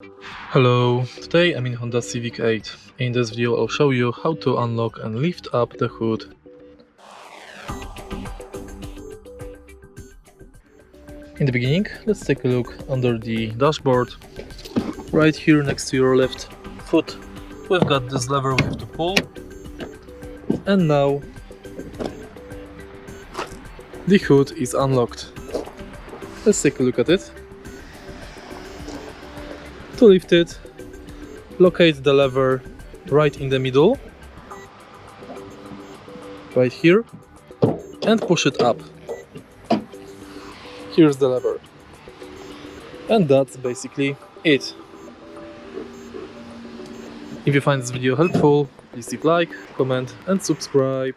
Hello, today I'm in Honda Civic VIII. In this video I'll show you how to unlock and lift up the hood. In the beginning, let's take a look under the dashboard. Right here next to your left foot, we've got this lever we have to pull. And now the hood is unlocked. Let's take a look at it. To lift it, locate the lever right in the middle, right here, and push it up. Here's the lever. And that's basically it. If you find this video helpful, please leave a like, comment and subscribe.